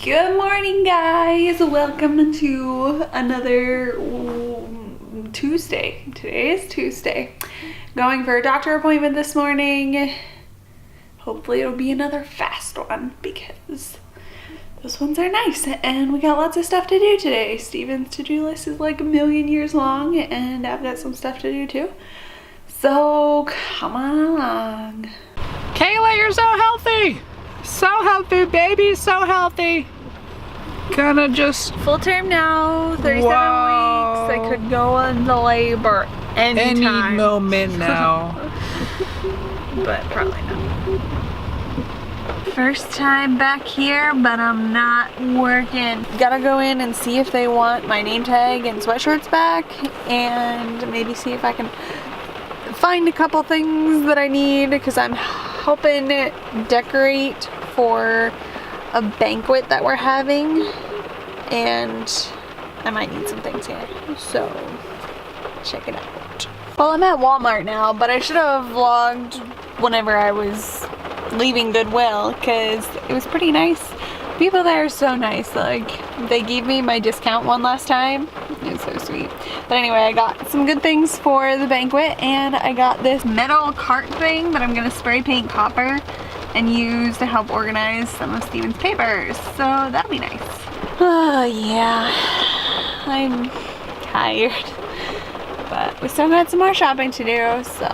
Good morning, guys. Welcome to another Tuesday. Today is Tuesday. Going for a doctor appointment this morning. Hopefully it'll be another fast one because those ones are nice and we got lots of stuff to do today. Steven's to-do list is like a million years long and I've got some stuff to do too. So come on along. Kayla, you're so healthy! So healthy, baby, so healthy. Kinda just Full term now, 37 Whoa. weeks. I could go into labor anytime. any moment now. But probably not. First time back here, but I'm not working. Gotta go in and see if they want my name tag and sweatshirts back, and maybe see if I can find a couple things that I need, because I'm helping decorate for a banquet that we're having, and I might need some things here, so check it out. Well, I'm at Walmart now, but I should have vlogged whenever I was leaving Goodwill, because it was pretty nice. People there are so nice. Like, they gave me my discount one last time. It was so sweet. But anyway, I got some good things for the banquet, and I got this metal cart thing that I'm gonna spray paint copper and use to help organize some of Steven's papers. So that'll be nice. Oh yeah, I'm tired. But we still got some more shopping to do, so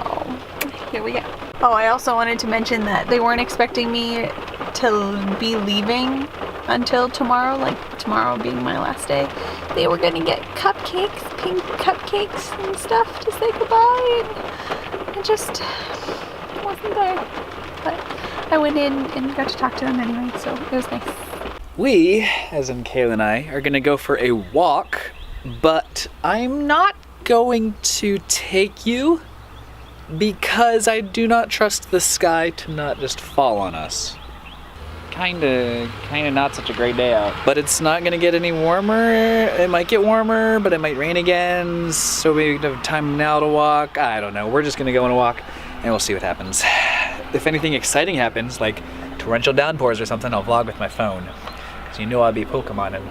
here we go. Oh, I also wanted to mention that they weren't expecting me to be leaving until tomorrow, like tomorrow being my last day. They were gonna get cupcakes, pink cupcakes and stuff to say goodbye, and I just wasn't there. But I went in and got to talk to them anyway, so it was nice. We, as in Kayla and I, are gonna go for a walk, but I'm not going to take you because I do not trust the sky to not just fall on us. Kinda not such a great day out. But it's not gonna get any warmer. It might get warmer, but it might rain again, so we have time now to walk. I don't know. We're just gonna go on a walk and we'll see what happens. If anything exciting happens, like torrential downpours or something, I'll vlog with my phone. So you know I'll be Pokemoning.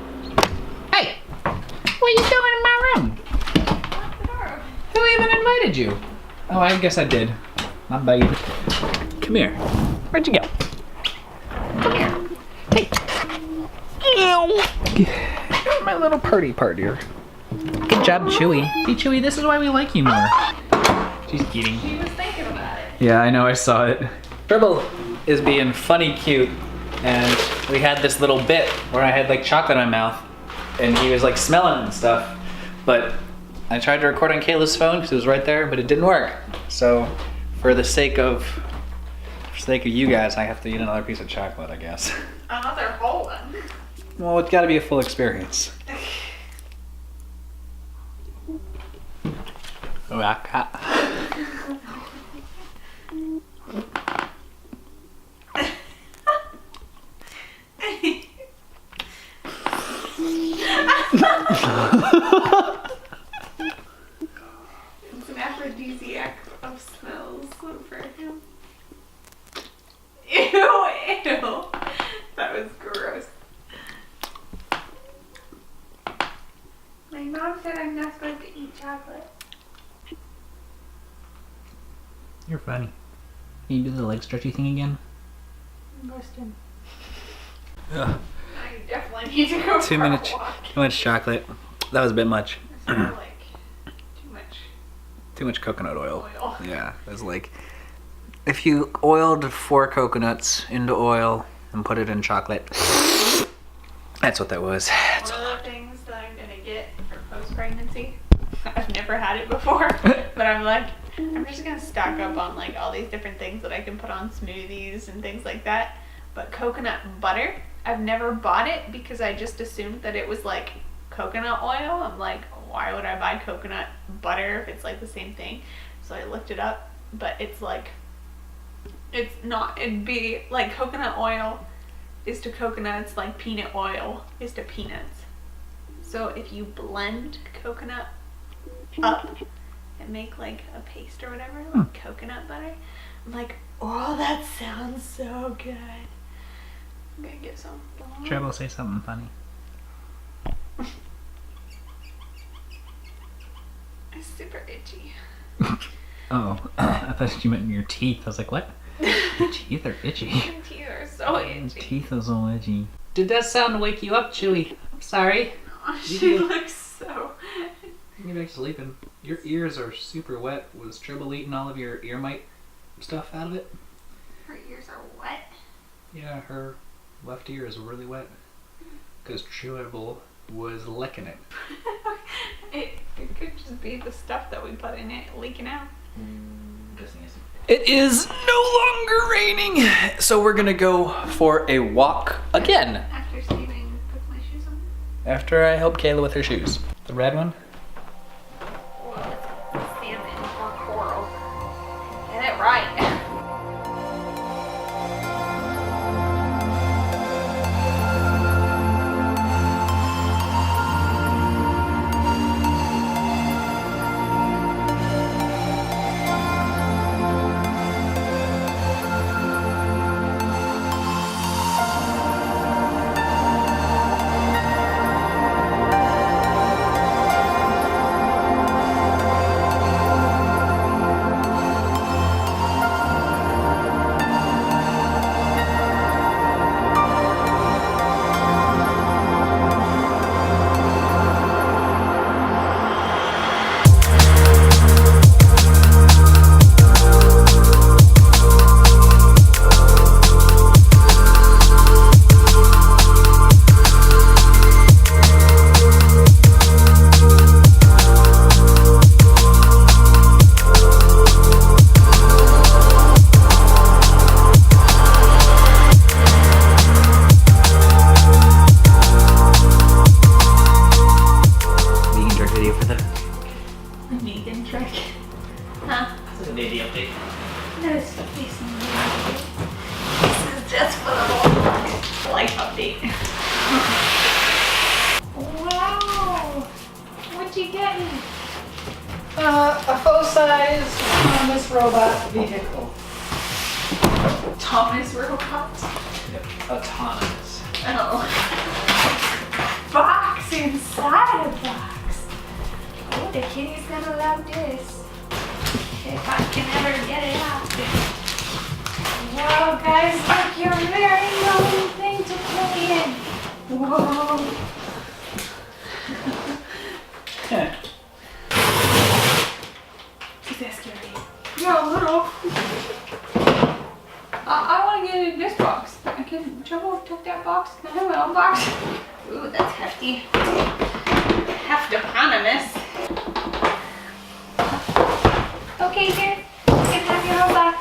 Hey! What are you doing in my room? Who even invited you? Oh, I guess I did. My bad. Come here. Where'd you go? Come here. Hey. Ew. My little party partner. Good job, Chewy. Hey, Chewy, this is why we like you more. She's eating. She was thinking about it. Yeah, I know, I saw it. Dribble is being funny cute, and we had this little bit where I had like chocolate in my mouth, and he was like smelling it and stuff, but I tried to record on Kayla's phone because it was right there, but it didn't work. So for the sake of you guys, I have to eat another piece of chocolate, I guess. Another whole one. Well, it's gotta be a full experience. Oh, It's an Aphrodisiac of smells for him. Ew. That was gross. My mom said I'm not supposed to eat chocolate. You're funny. Can you do the leg stretchy thing again? I'm busted. Ugh. I definitely need to go Too for a much walk. chocolate. That was a bit much. It's more like Too much coconut oil. oil. Yeah, it was like if you oiled 4 coconuts into oil and put it in chocolate. That's what that was. One of the things that I'm gonna get for post-pregnancy, I've never had it before, but I'm like, I'm just gonna stock up on like all these different things that I can put on smoothies and things like that. But coconut butter, I've never bought it because I just assumed that it was like coconut oil. I'm like, why would I buy coconut butter if it's like the same thing? So I looked it up, but it's like, it's not. It'd be like coconut oil is to coconuts like peanut oil is to peanuts. So if you blend coconut up and make like a paste or whatever, like coconut butter, I'm like, oh, that sounds so good. I'm gonna get some. Treble, say something funny. It's super itchy. Oh, I thought you meant in your teeth. I was like, what? Your teeth are itchy. My teeth are so itchy. Teeth are so itchy. Did that sound wake you up, Chewy? I'm sorry. Oh, she looks so... Get back to sleeping. Your ears are super wet. Was Treble eating all of your ear mite stuff out of it? Her ears are wet? Yeah, her left ear is really wet. Because Treble was licking it. It could just be the stuff that we put in it leaking out. It is no longer raining, so we're gonna go for a walk again. After Steven puts my shoes on. After I help Kayla with her shoes. The red one? Well, it's salmon or coral. Get it right. Wow! What you getting? A full-size Thomas robot vehicle. Thomas robot? Yep, autonomous. Oh. Box inside a box. Oh, the kitty's gonna love this. If I can ever get it out. Wow, guys, look, your very own thing to play in. Whoa. Is that scary? Yeah, a little. I want to get in this box. I can trouble took that box. Can I have my own box? Ooh, that's hefty. Heftoponymous. Okay, here. You can have your own box.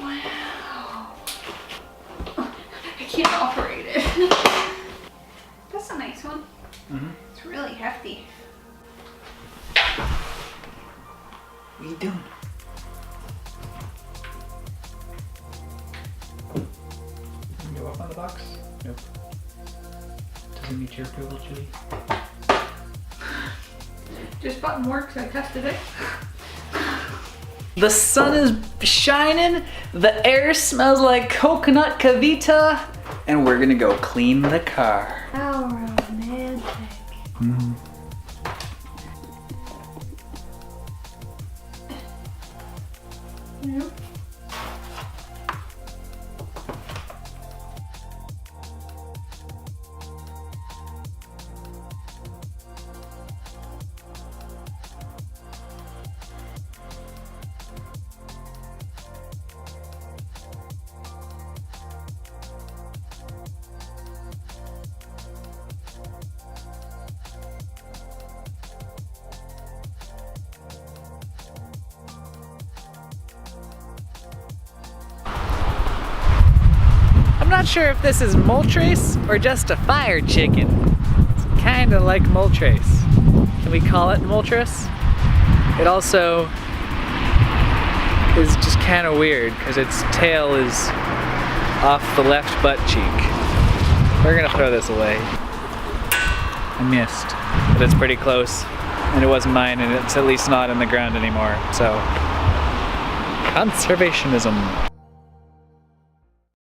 Wow. I can't operate it. That's a nice one. Mm-hmm. It's really hefty. What are you doing? Can you go up on the box? Nope. Doesn't meet your approval, Julie. This button works, I tested it. The sun is shining, the air smells like coconut cavita, and we're gonna go clean the car. How romantic. Mm-hmm. Yep. I'm not sure if this is Moltres or just a fire chicken. It's kind of like Moltres. Can we call it Moltres? It also is just kind of weird because its tail is off the left butt cheek. We're gonna throw this away. I missed, but it's pretty close, and it wasn't mine, and it's at least not in the ground anymore, so conservationism.